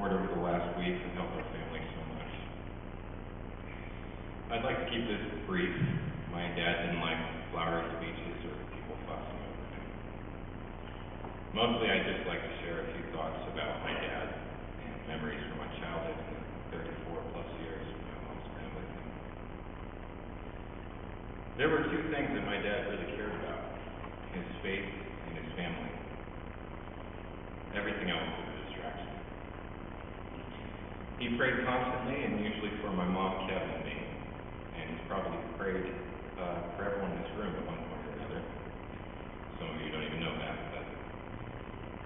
support over the last week has helped our family so much. I'd like to keep this brief. My dad didn't like flowery speeches or people fussing over him. Mostly I'd just like to share a few thoughts about my dad and memories from my childhood and the 34 plus years I've spent with him. There were two things that my dad really cared about: his faith and his family. Everything else was a distraction. He prayed constantly and usually for my mom, Kevin, and me. And he's probably prayed for everyone in this room at one point or another. Some of you don't even know that, but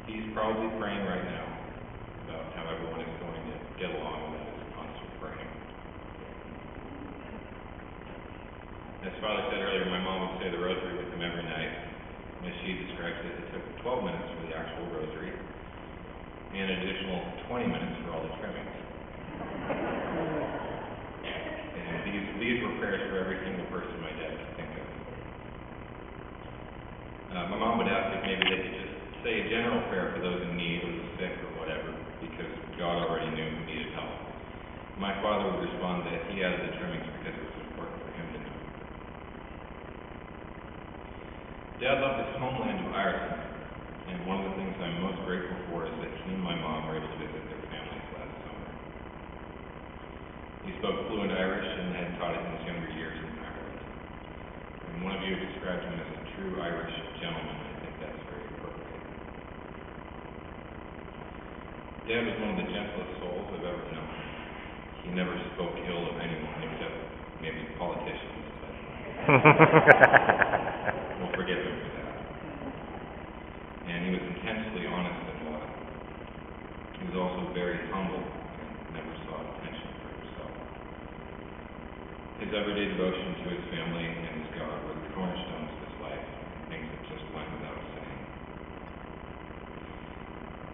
he's probably praying right now about how everyone is going to get along without his constant praying. As Father said earlier, my mom would say the rosary with him every night. As she describes it, it took 12 minutes for the actual rosary and an additional 20 minutes for all the trimmings. And these were prayers for every single person my dad could think of. My mom would ask if maybe they could just say a general prayer for those in need or the sick or whatever, because God already knew who needed help. My father would respond that he added the trimmings because it was important for him to know. Dad loved his homeland of Ireland, and one of the things I'm most grateful for is that he and my mom were able to visit their families last summer. He spoke fluent Irish and had taught it in his younger years in Ireland. And one of you described him as a true Irish gentleman, and I think that's very appropriate. Dad was one of the gentlest souls I've ever known. He never spoke ill of anyone except maybe politicians, but we'll forgive him for that. And he was intensely honest and loyal. He was also very humble and never sought attention for himself. His everyday devotion to his family and his God were the cornerstones of his life, things that just went without saying.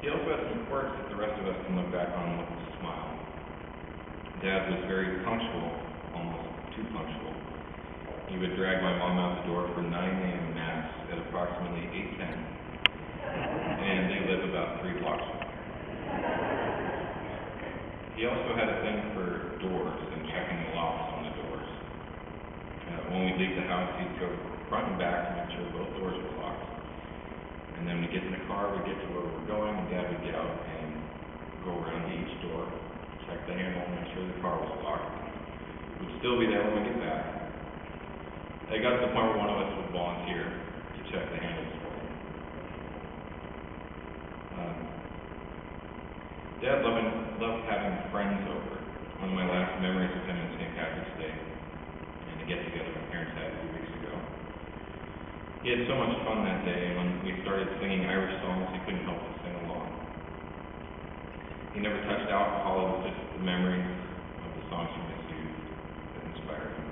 He also had some quirks that the rest of us can look back on with a smile. Dad was very punctual, almost too punctual. He would drag my mom out the door for 9 a.m. Mass at approximately 8:10, and they live about 3 blocks from here. He also had a thing for doors and checking the locks on the doors. When we leave the house, he'd go front and back to make sure both doors were locked. And then we get in the car, we get to where we're going, and Dad would get out and go around to each door, check the handle, make sure the car was locked. We'd still be there when we get back. It got to the point where one of us would volunteer to check the handles for him. Dad loved having friends over. One of my last memories of him is St. Patrick's Day, and a get-together my parents had a few weeks ago. He had so much fun that day, and when we started singing Irish songs, he couldn't help but sing along. He never touched alcohol, it was just the memories of the songs from his youth that inspired him.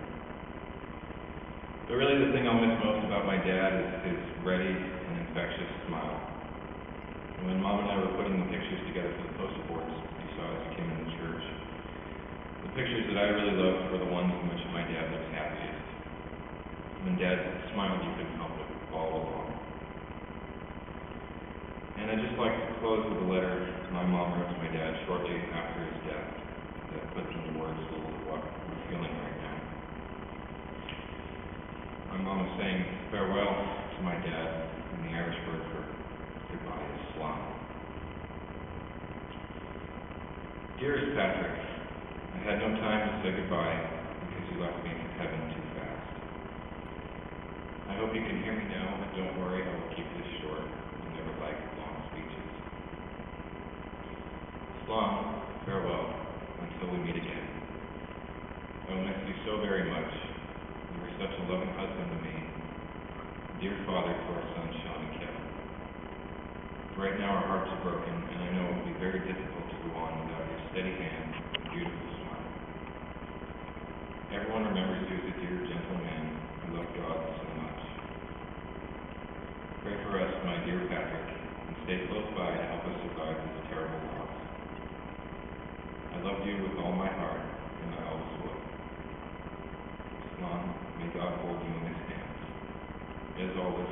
But really the thing I'll miss most about my dad is his ready and infectious smile. And when Mom and I were putting the pictures together for the poster boards you saw as you came into the church, the pictures that I really loved were the ones in which my dad looks happiest. When Dad smiled, you couldn't help but follow along. And I'd just like to close with a letter my mom wrote to my dad shortly after his death that puts into words a little of what we're feeling right now. My mom is saying farewell to my dad, and the Irish word for goodbye is slán. Dearest Patrick, I had no time to say goodbye because you left me in heaven too fast. I hope you can hear me now, but don't worry, I will keep this short. I never like long speeches. Slán, farewell, until we meet again. I will miss you so very much. You were such a loving husband to me, dear father to our sons Sean and Kevin. Right now our hearts are broken, and I know it will be very difficult to go on without your steady hand and beautiful smile. Everyone remembers you as a dear, gentle man who loved God so much. Pray for us, my dear Patrick, and stay close by to help us survive this terrible loss. I love you with all my heart, and I always will. Slán, may God hold you in his hands. As always,